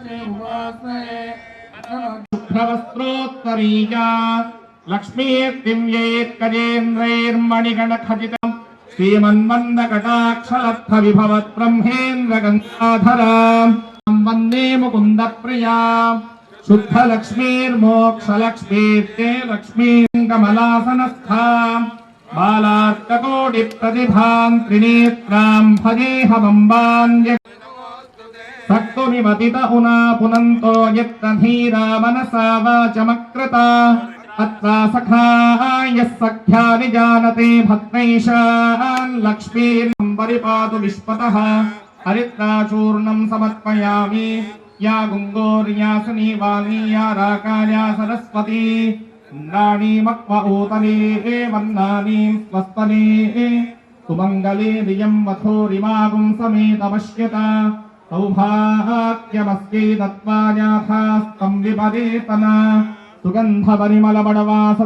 शुभ्रवस्त्रोत्तरीया लक्ष्मीर्दिव्यैर्गजेन्द्रैर्मणिगणखचितम् श्रीमन्मन्दकटाक्षलब्धविभवद्ब्रह्मेन्द्रगङ्गाधरा वन्दे मुकुन्दप्रिया शुद्धलक्ष्मीर्मोक्षलक्ष्मीर्ते लक्ष्मीकमलासनस्था बालार्ककोटिप्रतिभां त्रिनेत्रां भजेऽहमम्बान्य भक्तुमिमतित उना पुनन्तो यत्तधीरा मनसा वाचमकृता अत्रा सखायः सख्यानि जानते भक्तैशान् लक्ष्मीर्नं परिपातु विश्वतः हरिद्राचूर्णं समर्पयामि या गुङ्गोर्यासनी वाली या राकार्या सरस्वती इन्द्राणी मक्वऊतले वन्नानी स्वस्तले सुमङ्गले दियं वथोरिमागुं समेतमश्यता सौभाग्यमस्यै दत्त्वायाथास्तं विपदेतना सुगन्धपरिमलबडवास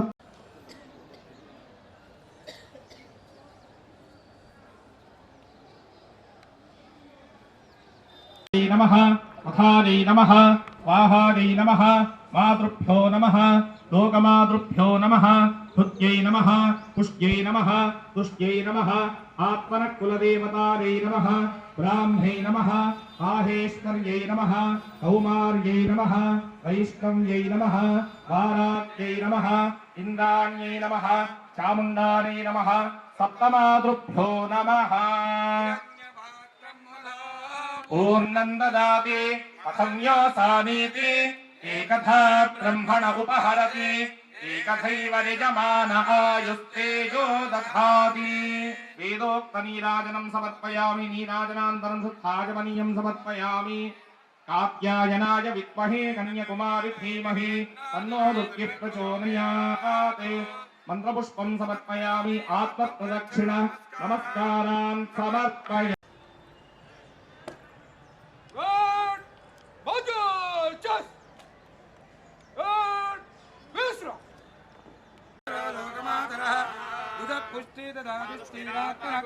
नमः मखारै नमः स्वाहारै नमः मातृभ्यो नमः लोकमातृभ्यो नमः भृत्यै नमः पुष्यै नमः तुष्यै नमः आत्मनकुलदेवतायै नमः ब्राह्म्यै नमः माहेश्वर्यै नमः कौमार्यै नमः वैष्णव्यै नमः वाराक्यै नमः इन्द्राण्यै नमः चामुण्डायै नमः सप्तमातृभ्यो नमः पूर्णं ददाति अथं योऽसामीति एकथा ब्रह्मण उपहरति एकथैव यजमान आयुस्तेजो दधाति वेदोक्तनीराजनं समर्पयामि नीराजनान्तरं शुद्धाजमनीयं समर्पयामि कात्यायनाय विद्महे कन्याकुमारी धीमहि तन्नो दुर्गिः प्रचोदयात् मन्त्रपुष्पं समर्पयामि आत्मप्रदक्षिण नमस्कारान् समर्पयामि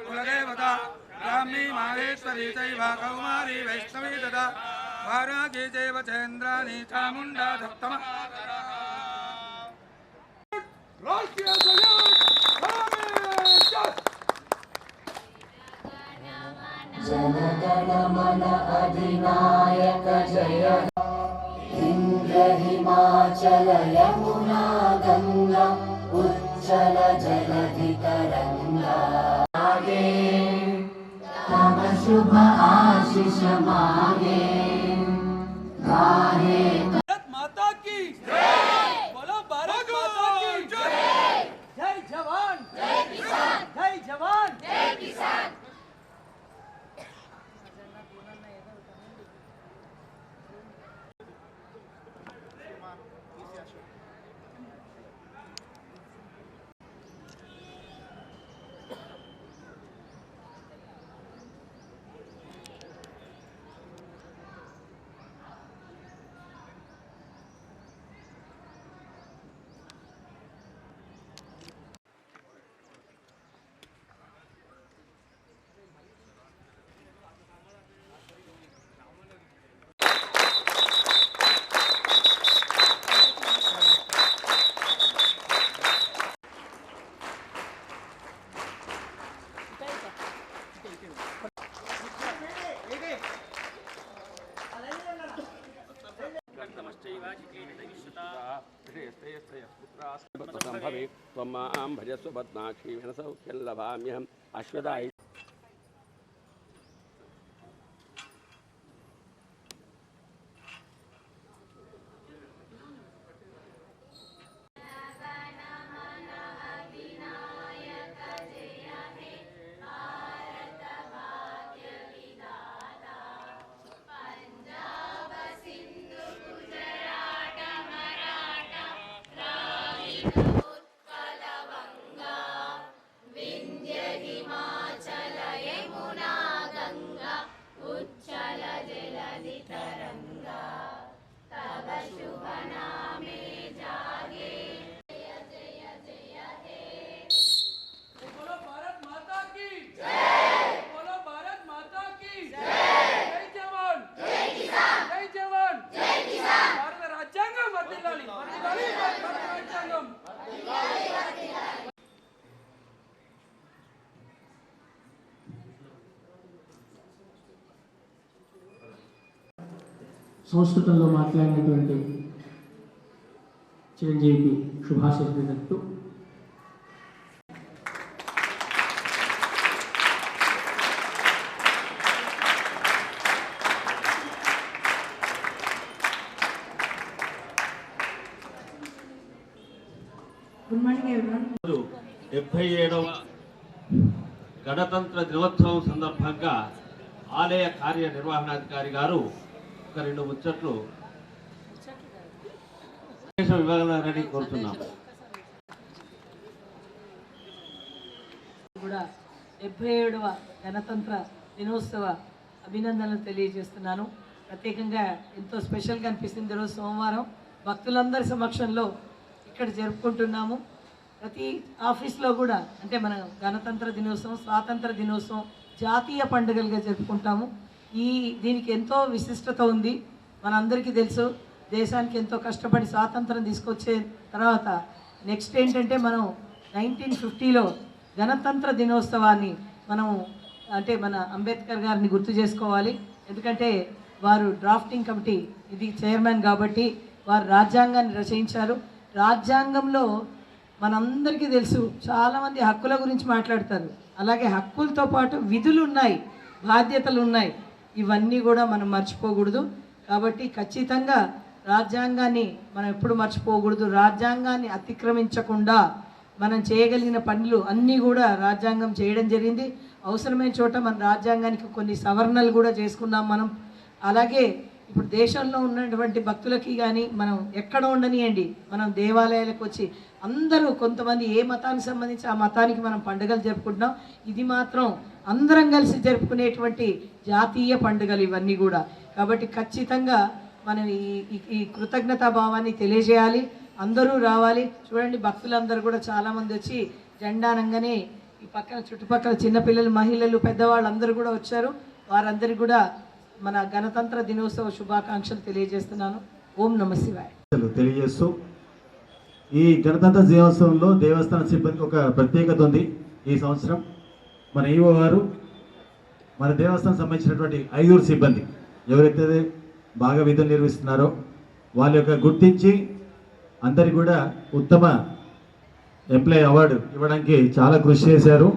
कुलदेवता ब्राह्मी माहेश्वरी चैव कौमारी वैष्णवी तथा वारागी चैव चेन्द्राणी चामुण्डा सप्तमा जनगणमन अधिनायक जय इन्द्र हिमाचल यमुना गंगा उच्चल जलधि तरंगा आगे तब शुभ आशीष मांगे गाहे भारत माता की जय बोलो भारत माता की जय जय जवान जय किसान जय जवान जय किसान त्वमां भजस्व पद्माक्षी विनसौख्यं लभाम्यहम् अश्वदाय जय जवान సంస్కృతంలో మాట్లాడినటువంటి చిరంజీవికి శుభాశీస్సులు తెలుపుతూ గుడ్ మార్నింగ్ ఎవరీవన్. 77వ గణతంత్ర దినోత్సవం సందర్భంగా ఆలయ కార్యనిర్వహణాధికారి గారు ఒక 2 ముచ్చట్లు ఇవ్వాలని కోరుతున్నాం. కూడా 77వ గణతంత్ర దినోత్సవ అభినందనలు తెలియజేస్తున్నాను. ప్రత్యేకంగా ఎంతో స్పెషల్గా అనిపిస్తుంది. ఈరోజు సోమవారం భక్తులందరి సమక్షంలో ఇక్కడ జరుపుకుంటున్నాము. ప్రతి ఆఫీస్లో కూడా అంటే మన గణతంత్ర దినోత్సవం, స్వాతంత్ర దినోత్సవం జాతీయ పండుగలుగా జరుపుకుంటాము. దీనికి ఎంతో విశిష్టత ఉంది. మనందరికీ తెలుసు, దేశానికి ఎంతో కష్టపడి స్వాతంత్రం తీసుకొచ్చే తర్వాత నెక్స్ట్ ఏంటంటే మనం 1950లో గణతంత్ర దినోత్సవాన్ని మనం అంటే మన అంబేద్కర్ గారిని గుర్తు చేసుకోవాలి. ఎందుకంటే వారు డ్రాఫ్టింగ్ కమిటీ ఇది చైర్మన్ కాబట్టి వారు రాజ్యాంగాన్ని రచయించారు. రాజ్యాంగంలో మనందరికీ తెలుసు చాలామంది హక్కుల గురించి మాట్లాడతారు. అలాగే హక్కులతో పాటు విధులు ఉన్నాయి, బాధ్యతలు ఉన్నాయి. ఇవన్నీ కూడా మనం మర్చిపోకూడదు. కాబట్టి ఖచ్చితంగా రాజ్యాంగాన్ని మనం ఎప్పుడు మర్చిపోకూడదు. రాజ్యాంగాన్ని అతిక్రమించకుండా మనం చేయగలిగిన పనులు అన్నీ కూడా రాజ్యాంగం చేయడం జరిగింది. అవసరమైన చోట మన రాజ్యాంగానికి కొన్ని సవరణలు కూడా చేసుకున్నాం మనం. అలాగే ఇప్పుడు దేశంలో ఉన్నటువంటి భక్తులకి కానీ మనం ఎక్కడ ఉండనియండి, మనం దేవాలయాలకు వచ్చి అందరూ కొంతమంది ఏ మతానికి సంబంధించి ఆ మతానికి మనం పండుగలు జరుపుకుంటున్నాం. ఇది మాత్రం అందరం కలిసి జరుపుకునేటువంటి జాతీయ పండుగలు ఇవన్నీ కూడా. కాబట్టి ఖచ్చితంగా మనం ఈ కృతజ్ఞతా భావాన్ని తెలియజేయాలి. అందరూ రావాలి. చూడండి, భక్తులందరూ కూడా చాలామంది వచ్చి జెండా అనగానే ఈ పక్కన చుట్టుపక్కల చిన్నపిల్లలు, మహిళలు, పెద్దవాళ్ళు అందరూ కూడా వచ్చారు. వారందరికీ కూడా మన గణతంత్ర దినోత్సవ శుభాకాంక్షలు తెలియజేస్తున్నాను. ఓం నమ శివాయ తెలియజేస్తూ ఈ గణతంత్ర దినోత్సవంలో దేవస్థాన సిబ్బందికి ఒక ప్రత్యేకత ఉంది. ఈ సంవత్సరం మన ఈవో గారు మన దేవస్థానం సంబంధించినటువంటి 5 సిబ్బంది ఎవరైతే బాగా విధులు నిర్వహిస్తున్నారో వాళ్ళ యొక్క గుర్తించి అందరికి కూడా ఉత్తమ ఎంప్లాయీ అవార్డు ఇవ్వడానికి చాలా కృషి చేశారు.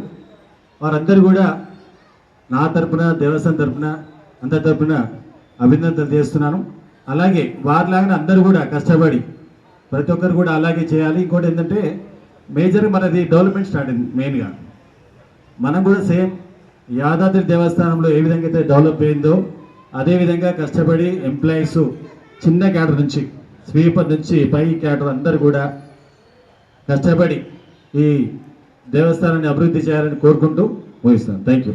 వారందరూ కూడా నా తరపున, దేవస్థానం తరపున, అందరి తరపున అభినందనలు చేస్తున్నాను. అలాగే వారిలాగానే అందరూ కూడా కష్టపడి ప్రతి ఒక్కరు కూడా అలాగే చేయాలి. ఇంకోటి ఏంటంటే మేజర్గా మనది డెవలప్మెంట్ స్టార్ట్ అయింది. మెయిన్గా మనం కూడా సేమ్ యాదాద్రి దేవస్థానంలో ఏ విధంగా అయితే డెవలప్ అయిందో అదేవిధంగా కష్టపడి ఎంప్లాయీస్ చిన్న క్యాడర్ నుంచి స్వీపర్ నుంచి పై క్యాడర్ అందరూ కూడా కష్టపడి ఈ దేవస్థానాన్ని అభివృద్ధి చేయాలని కోరుకుంటూ ముగిస్తాను. Thank you.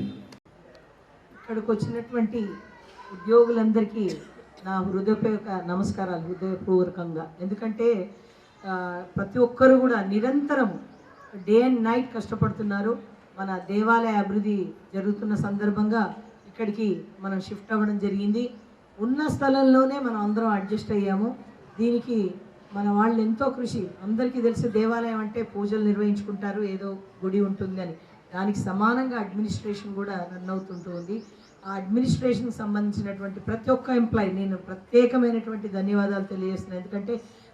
ఇక్కడికి వచ్చినటువంటి ఉద్యోగులందరికీ నా హృదయపూర్వక నమస్కారాలు, హృదయపూర్వకంగా. ఎందుకంటే ప్రతి ఒక్కరు కూడా నిరంతరం డే అండ్ నైట్ కష్టపడుతున్నారు. మన దేవాలయ అభివృద్ధి జరుగుతున్న సందర్భంగా ఇక్కడికి మనం షిఫ్ట్ అవ్వడం జరిగింది. ఉన్న స్థలంలోనే మనం అందరం అడ్జస్ట్ అయ్యాము. దీనికి మన వాళ్ళు ఎంతో కృషి. అందరికీ తెలిసి దేవాలయం అంటే పూజలు నిర్వహించుకుంటారు, ఏదో గుడి ఉంటుందని. దానికి సమానంగా అడ్మినిస్ట్రేషన్ కూడా రన్ అవుతుంటుంది. ఆ అడ్మినిస్ట్రేషన్కి సంబంధించినటువంటి ప్రతి ఒక్క ఎంప్లాయీ నేను ప్రత్యేకమైనటువంటి ధన్యవాదాలు తెలియజేస్తున్నాను. ఎందుకంటే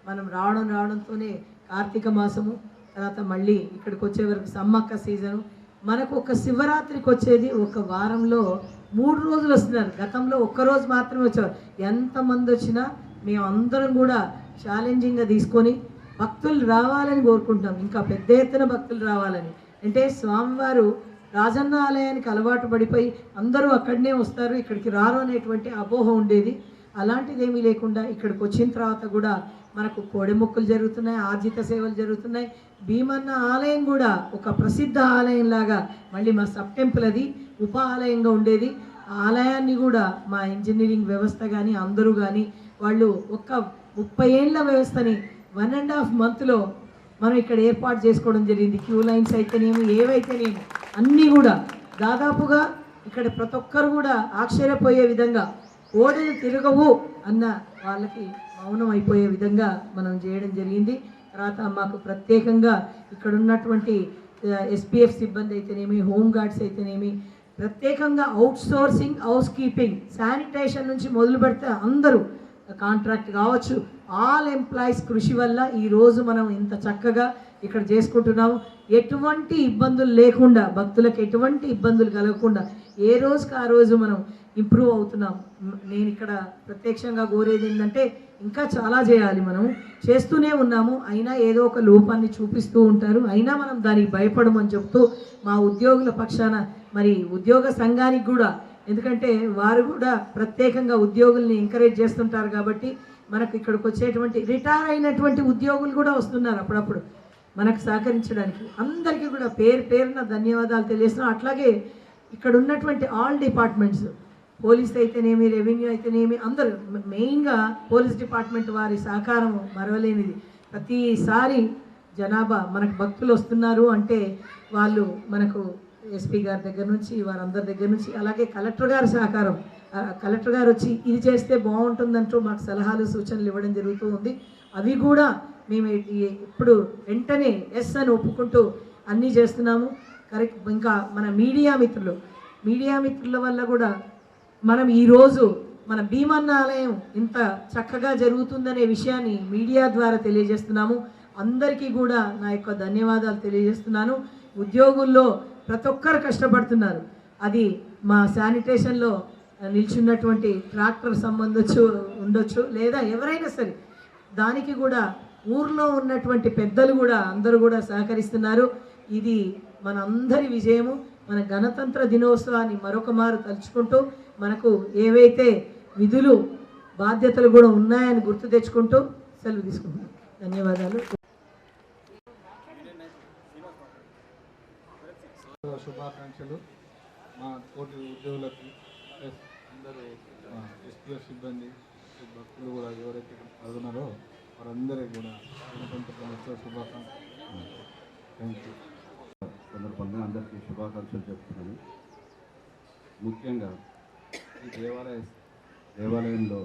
మనం రావడంతోనే కార్తీక మాసము, తర్వాత మళ్ళీ ఇక్కడికి వచ్చే వరకు సమ్మక్క సీజను, మనకు ఒక శివరాత్రికి వచ్చేది ఒక వారంలో 3 రోజులు వస్తున్నారు. గతంలో ఒక్కరోజు మాత్రమే వచ్చేవారు. ఎంతమంది వచ్చినా మేము అందరం కూడా ఛాలెంజింగ్గా తీసుకొని భక్తులు రావాలని కోరుకుంటాం. ఇంకా పెద్ద ఎత్తున భక్తులు రావాలని. అంటే స్వామివారు రాజన్న ఆలయానికి అలవాటు పడిపోయి అందరూ అక్కడనే వస్తారు, ఇక్కడికి రారు అనేటువంటి అపోహ ఉండేది. అలాంటిదేమీ లేకుండా ఇక్కడికి వచ్చిన తర్వాత కూడా మనకు కోడెమొక్కులు జరుగుతున్నాయి, ఆర్జిత సేవలు జరుగుతున్నాయి. భీమన్న ఆలయం కూడా ఒక ప్రసిద్ధ ఆలయంలాగా మళ్ళీ మా సబ్ టెంపుల్ అది ఉప ఆలయంగా ఉండేది. ఆ ఆలయాన్ని కూడా మా ఇంజనీరింగ్ వ్యవస్థ కానీ అందరూ కానీ వాళ్ళు ఒక 30 ఏళ్ల వ్యవస్థని 1.5 monthలో మనం ఇక్కడ ఏర్పాటు చేసుకోవడం జరిగింది. క్యూ లైన్స్ అయితేనేమి, ఏవైతేనేమి అన్నీ కూడా దాదాపుగా ఇక్కడ ప్రతి ఒక్కరు కూడా ఆశ్చర్యపోయే విధంగా ఓడలు తిరగవు అన్న వాళ్ళకి మౌనం అయిపోయే విధంగా మనం చేయడం జరిగింది. తర్వాత మాకు ప్రత్యేకంగా ఇక్కడ ఉన్నటువంటి SPF సిబ్బంది అయితేనేమి, హోమ్ గార్డ్స్ అయితేనేమి, ప్రత్యేకంగా out sourcing, house keeping, sanitation నుంచి మొదలు పెడితే అందరూ కాంట్రాక్ట్ కావచ్చు, ఆల్ ఎంప్లాయీస్ కృషి వల్ల ఈరోజు మనం ఇంత చక్కగా ఇక్కడ చేసుకుంటున్నాము. ఎటువంటి ఇబ్బందులు లేకుండా, భక్తులకు ఎటువంటి ఇబ్బందులు కలగకుండా ఏ రోజుకి ఆ రోజు మనం ఇంప్రూవ్ అవుతున్నాం. నేను ఇక్కడ ప్రత్యక్షంగా కోరేది ఏంటంటే ఇంకా చాలా చేయాలి, మనం చేస్తూనే ఉన్నాము. అయినా ఏదో ఒక లోపాన్ని చూపిస్తూ ఉంటారు, అయినా మనం దానికి భయపడమని చెప్తూ మా ఉద్యోగుల పక్షాన మరి ఉద్యోగ సంఘానికి కూడా, ఎందుకంటే వారు కూడా ప్రత్యేకంగా ఉద్యోగుల్ని ఎంకరేజ్ చేస్తుంటారు కాబట్టి మనకు ఇక్కడికి వచ్చేటువంటి రిటైర్ అయినటువంటి ఉద్యోగులు కూడా వస్తున్నారు అప్పుడప్పుడు మనకు సహకరించడానికి. అందరికీ కూడా పేరు పేరున ధన్యవాదాలు తెలియజేస్తున్నాం. అట్లాగే ఇక్కడ ఉన్నటువంటి ఆల్ డిపార్ట్మెంట్స్, పోలీస్ అయితేనేమి, రెవెన్యూ అయితేనేమి, అందరూ, మెయిన్గా పోలీస్ డిపార్ట్మెంట్ వారి సహకారం మరవలేనిది. ప్రతిసారి జనాభా మనకు భక్తులు వస్తున్నారు అంటే వాళ్ళు మనకు ఎస్పీ గారి దగ్గర నుంచి, వారందరి దగ్గర నుంచి, అలాగే కలెక్టర్ గారి సహకారం, కలెక్టర్ గారు వచ్చి ఇది చేస్తే బాగుంటుందంటూ మాకు సలహాలు సూచనలు ఇవ్వడం జరుగుతూ ఉంది. అవి కూడా మేము ఇప్పుడు వెంటనే ఎస్ అని ఒప్పుకుంటూ అన్నీ చేస్తున్నాము. కరెక్ట్. ఇంకా మన మీడియా మిత్రుల వల్ల కూడా మనం ఈరోజు మన భీమన్న ఆలయం ఇంత చక్కగా జరుగుతుందనే విషయాన్ని మీడియా ద్వారా తెలియజేస్తున్నాము. అందరికీ కూడా నా యొక్క ధన్యవాదాలు తెలియజేస్తున్నాను. ఉద్యోగుల్లో ప్రతి ఒక్కరు కష్టపడుతున్నారు. అది మా శానిటేషన్లో నిల్చున్నటువంటి ట్రాక్టర్ ఉండొచ్చు, లేదా ఎవరైనా సరే, దానికి కూడా ఊర్లో ఉన్నటువంటి పెద్దలు కూడా అందరూ కూడా సహకరిస్తున్నారు. ఇది మన అందరి విజయము. మన గణతంత్ర దినోత్సవాన్ని మరొక మారు తలుచుకుంటూ మనకు ఏవైతే విధులు బాధ్యతలు కూడా ఉన్నాయని గుర్తు తెచ్చుకుంటూ సెలవు తీసుకుంటున్నాం. ధన్యవాదాలు. శుభాకాంక్షలు మా తోటి ఉద్యోగులకి, ప్లస్ అందరూ ఎస్టీఎఫ్ సిబ్బంది, భక్తులు కూడా ఎవరైతే పాల్గొన్నారో వారందరికీ కూడా శుభాకాంక్షలు. Thank you. సందర్భంగా అందరికీ శుభాకాంక్షలు చెప్తున్నాను. ముఖ్యంగా ఈ దేవాలయంలో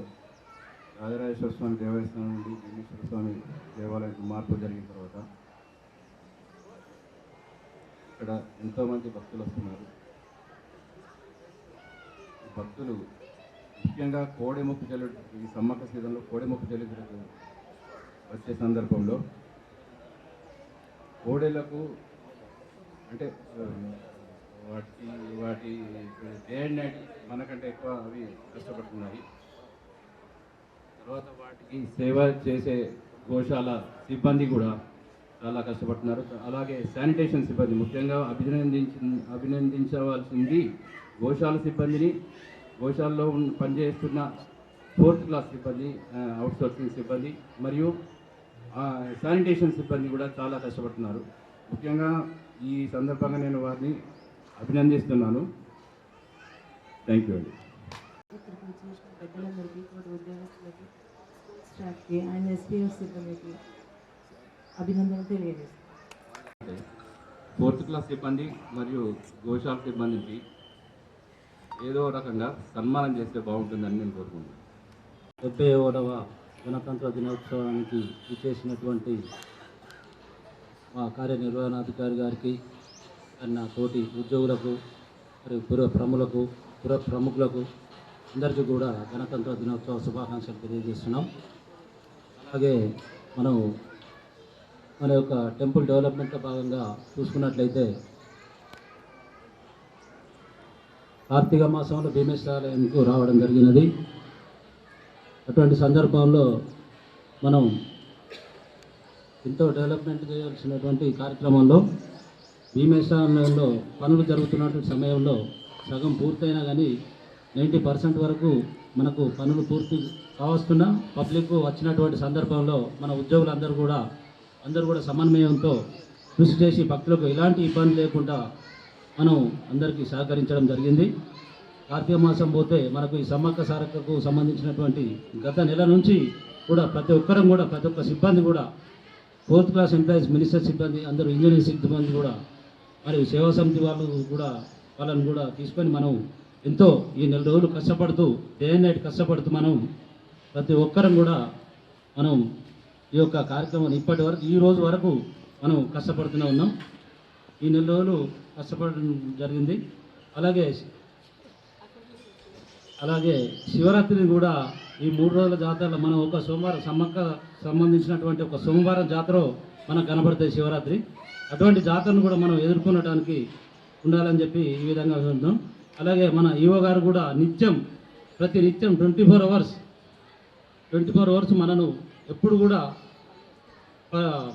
రాజరాజేశ్వర స్వామి దేవస్థానం నుండి భీమేశ్వర స్వామి దేవాలయానికి మార్పు జరిగిన తర్వాత ఇక్కడ ఎంతోమంది భక్తులు వస్తున్నారు. భక్తులు ముఖ్యంగా కోడెముక్కు జల్లుడు, ఈ సమ్మక్క సీజన్లో కోడెముక్కు జల్లుడు వచ్చే సందర్భంలో కోడెలకు అంటే వాటి డే అండ్ నైట్ మనకంటే ఎక్కువ అవి కష్టపడుతున్నాయి. తర్వాత వాటికి సేవ చేసే గోశాల సిబ్బంది కూడా చాలా కష్టపడుతున్నారు. అలాగే శానిటేషన్ సిబ్బంది ముఖ్యంగా అభినందించవలసింది గోశాల సిబ్బందిని, గోశాలలో పనిచేస్తున్న 4th క్లాస్ సిబ్బంది, అవుట్సోర్సింగ్ సిబ్బంది మరియు శానిటేషన్ సిబ్బంది కూడా చాలా కష్టపడుతున్నారు. ముఖ్యంగా ఈ సందర్భంగా నేను వారిని అభినందిస్తున్నాను. థ్యాంక్ యూ అండి. పెద్దలందరికీ, ఉద్యోగస్తులకి, స్టాఫ్కి అండ్ ఎస్పీఎఫ్ సిబ్బందికి అభినందనలు తెలియజేస్తాను. 4th క్లాస్ సిబ్బంది మరియు గోశాల సిబ్బందికి ఏదో రకంగా సన్మానం చేస్తే బాగుంటుందని నేను కోరుకుంటున్నాను. 71వ గణతంత్ర దినోత్సవానికి ఇచ్చేసినటువంటి మా కార్యనిర్వహణాధికారి గారికి, నా తోటి ఉద్యోగులకు, మరియు పుర ప్రముఖులకు అందరికీ కూడా గణతంత్ర దినోత్సవ శుభాకాంక్షలు తెలియజేస్తున్నాం. అలాగే మనం మన యొక్క టెంపుల్ డెవలప్మెంట్లో భాగంగా చూసుకున్నట్లయితే కార్తీక మాసంలో భీమేశ్వరాలయంకు రావడం జరిగినది. అటువంటి సందర్భంలో మనం ఎంతో డెవలప్మెంట్ చేయాల్సినటువంటి కార్యక్రమంలో భీమేశ్వరంలో పనులు జరుగుతున్నటువంటి సమయంలో సగం పూర్తయినా కానీ 90% వరకు మనకు పనులు పూర్తి కావస్తున్నా పబ్లిక్ వచ్చినటువంటి సందర్భంలో మన ఉద్యోగులందరూ కూడా సమన్వయంతో కృషి చేసి భక్తులకు ఎలాంటి ఇబ్బంది లేకుండా మనం అందరికీ సహకరించడం జరిగింది. కార్తీక మాసం పోతే మనకు ఈ సమ్మక్క సారక్కకు సంబంధించినటువంటి గత నెల నుంచి కూడా ప్రతి ఒక్క సిబ్బంది కూడా 4th క్లాస్ ఎంప్లాయీస్, మినిస్టర్ సిబ్బంది, అందరూ ఇంజనీరింగ్ సిబ్బంది కూడా, మరియు సేవా సమితి వాళ్ళని కూడా తీసుకొని మనం ఎంతో ఈ 4 రోజులు కష్టపడుతూ, డే అండ్ నైట్ కష్టపడుతూ మనం ప్రతి ఒక్కరం కూడా మనం ఈ యొక్క కార్యక్రమాన్ని ఇప్పటి వరకు ఈ రోజు వరకు మనం కష్టపడుతూనే ఉన్నాం. ఈ 4 రోజులు కష్టపడడం జరిగింది. అలాగే శివరాత్రిని కూడా ఈ 3 రోజుల జాతరలో మనం ఒక సోమవారం సమ్మక్క సంబంధించినటువంటి ఒక సోమవారం జాతర మనకు కనబడుతుంది శివరాత్రి. అటువంటి జాతరను కూడా మనం ఎదుర్కొనడానికి ఉండాలని చెప్పి ఈ విధంగా ఉందాం. అలాగే మన ఈవో గారు కూడా ప్రతి నిత్యం 24 అవర్స్ మనను ఎప్పుడు కూడా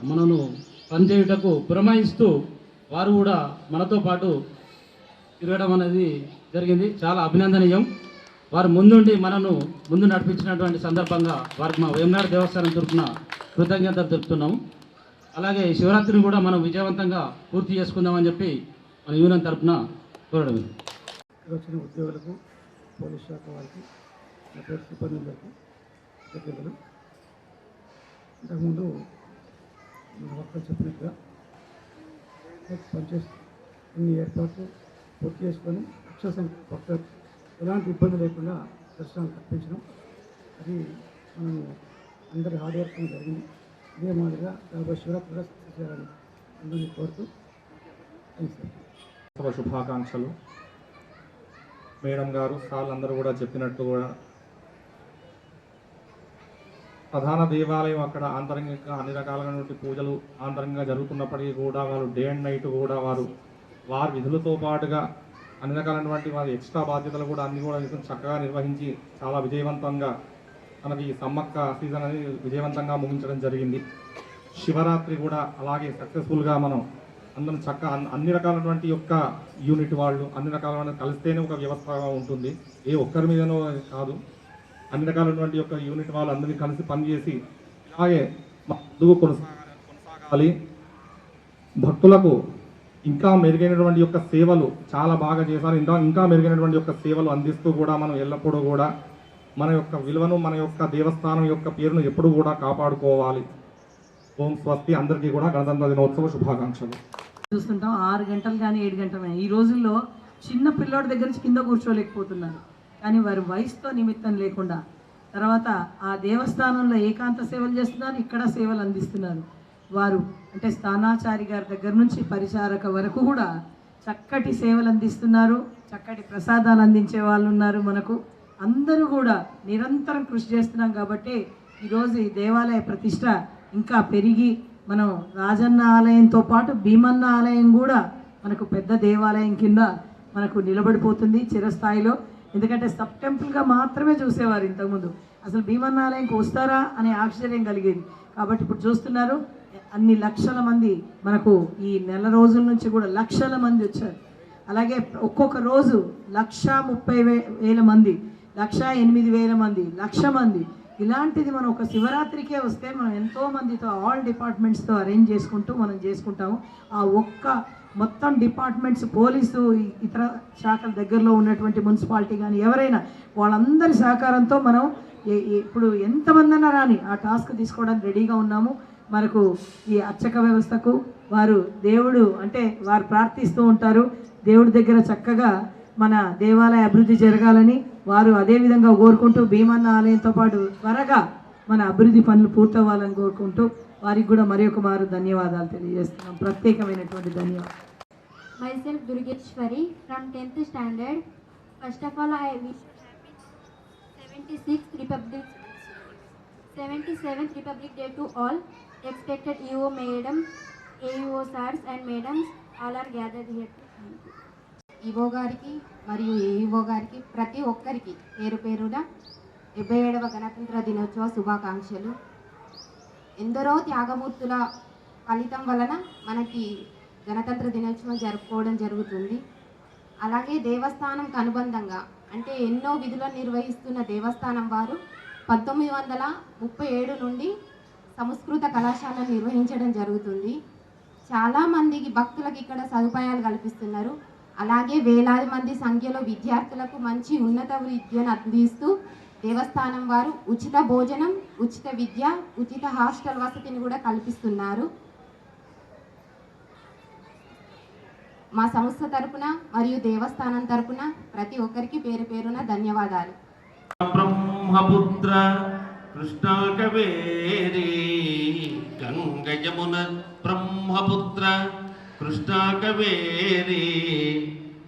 మనను పనిచేయుటకు పురమాయిస్తూ వారు కూడా మనతో పాటు తిరగడం అనేది జరిగింది. చాలా అభినందనీయం. వారు ముందు నడిపించినటువంటి సందర్భంగా వారికి మా వేమనాడు దేవస్థానం తరఫున కృతజ్ఞతలు తెలుపుతున్నాము. అలాగే శివరాత్రిని కూడా మనం విజయవంతంగా పూర్తి చేసుకుందామని చెప్పి మన యూనియన్ తరఫున కోరడం. వచ్చిన ఉద్యోగులకు, పోలీస్ శాఖ వారికి, సిబ్బందికి కృతజ్ఞతలు. ఇంతకుముందు మన వక్తలు చెప్పినట్టుగా పనిచేస్తూ అన్ని ఏర్పాట్లు పూర్తి చేసుకొని లక్ష సంఖ్య భక్తులు ఎలాంటి ఇబ్బంది లేకుండా దర్శనాలు కల్పించడం, అది మనము అందరి హార్డ్ వర్క్ జరిగింది. ఇదే మాదిరిగా రాబోయే శివరాత్రి కూడా సక్సెస్ చేయాలని అందరినీ కోరుతూ శుభాకాంక్షలు. మేడం గారు సార్లు అందరూ కూడా చెప్పినట్టు కూడా ప్రధాన దేవాలయం అక్కడ ఆంతరంగికంగా అన్ని రకాలైనటువంటి పూజలు ఆంతరంగంగా జరుగుతున్నప్పటికీ కూడా వారు డే అండ్ నైట్ కూడా వారి విధులతో పాటుగా అన్ని రకాలైనటువంటి వారి ఎక్స్ట్రా బాధ్యతలు కూడా అన్ని కూడా చక్కగా నిర్వహించి చాలా విజయవంతంగా మనకి ఈ సమ్మక్క సీజన్ అనేది విజయవంతంగా ముగించడం జరిగింది. శివరాత్రి కూడా అలాగే సక్సెస్ఫుల్గా మనం అందరం చక్కగా అన్ని రకాలైనటువంటి యొక్క యూనిట్ వాళ్ళు అన్ని రకాలైన కలిస్తేనే ఒక వ్యవస్థగా ఉంటుంది. ఏ ఒక్కరి మీదనో కాదు, అన్ని రకాలైనటువంటి యొక్క యూనిట్ వాళ్ళు అందరినీ కలిసి పనిచేసి అలాగే ముందుకు కొనసాగాలి. భక్తులకు ఇంకా మెరుగైనటువంటి యొక్క సేవలు చాలా బాగా చేశారు. ఇంకా మెరుగైనటువంటి యొక్క సేవలు అందిస్తూ కూడా మనం ఎల్లప్పుడూ కూడా మన యొక్క విలువను, మన యొక్క దేవస్థానం యొక్క పేరును ఎప్పుడు కూడా కాపాడుకోవాలి. ఓం స్వస్తి. అందరికీ కూడా గణతంత్ర దినోత్సవ శుభాకాంక్షలు. చూస్తుంటాం 6 గంటలు కానీ 7 గంటలు. ఈ రోజుల్లో చిన్న పిల్లోడి దగ్గర నుంచి కింద కూర్చోలేకపోతున్నారు. కానీ వారి వయసుతో నిమిత్తం లేకుండా తర్వాత ఆ దేవస్థానంలో ఏకాంత సేవలు చేస్తున్నారు, ఇక్కడ సేవలు అందిస్తున్నారు. వారు అంటే స్థానాచారి గారి దగ్గర నుంచి పరిచారక వరకు కూడా చక్కటి సేవలు అందిస్తున్నారు. చక్కటి ప్రసాదాలు అందించే వాళ్ళు ఉన్నారు. మనకు అందరూ కూడా నిరంతరం కృషి చేస్తున్నాం కాబట్టి ఈరోజు ఈ దేవాలయ ప్రతిష్ట ఇంకా పెరిగి మనం రాజన్న ఆలయంతో పాటు భీమన్న ఆలయం కూడా మనకు పెద్ద దేవాలయం కింద మనకు నిలబడిపోతుంది చిరస్థాయిలో. ఎందుకంటే సబ్ టెంపుల్గా మాత్రమే చూసేవారు ఇంతకుముందు. అసలు భీమన్న ఆలయంకి వస్తారా అనే ఆశ్చర్యం కలిగేది. కాబట్టి ఇప్పుడు చూస్తున్నారు అన్ని లక్షల మంది మనకు ఈ నెల రోజుల నుంచి కూడా లక్షల మంది వచ్చారు. అలాగే ఒక్కొక్క రోజు 1,30,000 మంది, 1,08,000 మంది, 1,00,000 మంది. ఇలాంటిది మనం ఒక శివరాత్రికే వస్తే మనం ఎంతో మందితో ఆల్ డిపార్ట్మెంట్స్తో అరేంజ్ చేసుకుంటూ మనం చేసుకుంటాము. ఆ ఒక్క మొత్తం డిపార్ట్మెంట్స్, పోలీసు, ఇతర శాఖల దగ్గరలో ఉన్నటువంటి మున్సిపాలిటీ కానీ ఎవరైనా వాళ్ళందరి సహకారంతో మనం ఇప్పుడు ఎంతమందన్నా రాని ఆ టాస్క్ తీసుకోవడానికి రెడీగా ఉన్నాము. మనకు ఈ అర్చక వ్యవస్థకు వారు దేవుడు అంటే వారు ప్రార్థిస్తూ ఉంటారు. దేవుడి దగ్గర చక్కగా మన దేవాలయ అభివృద్ధి జరగాలని వారు అదేవిధంగా కోరుకుంటూ భీమన్న ఆలయంతో పాటు త్వరగా మన అభివృద్ధి పనులు పూర్తవ్వాలని కోరుకుంటూ వారికి కూడా మరి ఒక మారు ధన్యవాదాలు తెలియజేస్తున్నాం. ప్రత్యేకమైనటువంటి ధన్యవాదాలు. Myself Durgeshwari from 10th standard. First of all, I wish 77th Republic Day to all. Expected EO Madam, AEO Sirs and Madams, all are gathered here. EO గారికి మరియు ఏఈఓ గారికి ప్రతి ఒక్కరికి పేరు పేరున 77వ గణతంత్ర దినోత్సవ శుభాకాంక్షలు. ఎందరో త్యాగమూర్తుల ఫలితం వలన మనకి గణతంత్ర దినోత్సవం జరుపుకోవడం జరుగుతుంది. అలాగే దేవస్థానంకు అనుబంధంగా అంటే ఎన్నో విధులను నిర్వహిస్తున్న దేవస్థానం వారు 1937 నుండి సంస్కృత కళాశాలను నిర్వహించడం జరుగుతుంది. చాలామందికి భక్తులకు ఇక్కడ సదుపాయాలు కల్పిస్తున్నారు. అలాగే వేలాది మంది సంఖ్యలో విద్యార్థులకు మంచి ఉన్నత విద్యను అందిస్తూ దేవస్థానం వారు ఉచిత భోజనం, ఉచిత విద్య, ఉచిత హాస్టల్ వసతిని కూడా కల్పిస్తున్నారు. మా సంస్థ తరపున మరియు దేవస్థానం తరపున ప్రతి ఒక్కరికి పేరు పేరున ధన్యవాదాలు. బ్రహ్మపుత్ర కృష్ణాకవేరి గంగ యమున బ్రహ్మపుత్ర కృష్ణాకవేరి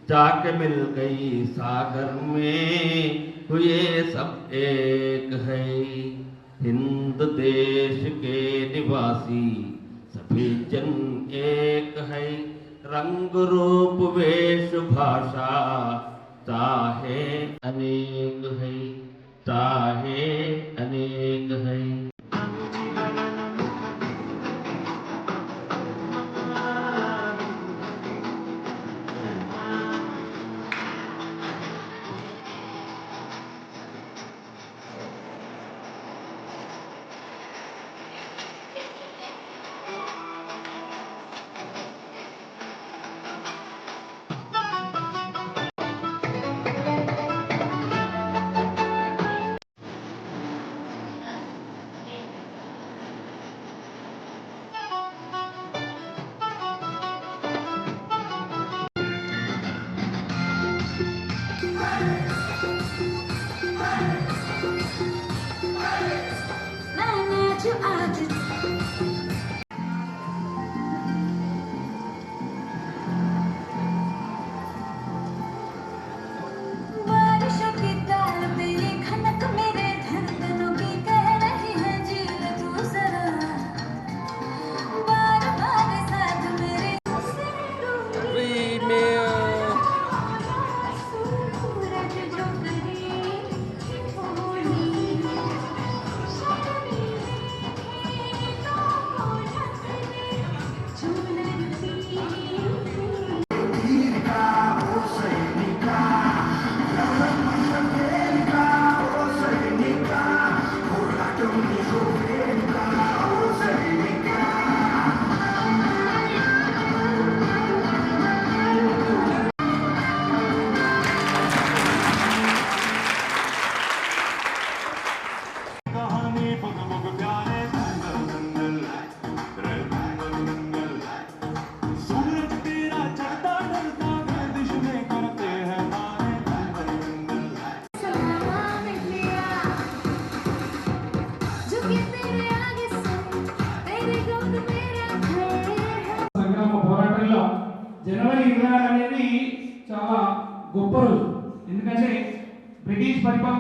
जाके मिल गई सागर में, हुए सब एक है। हिंद देश के निवासी सभी जन एक है। रंग रूप वेश भाषा चाहे अनेक है, चाहे अनेक है।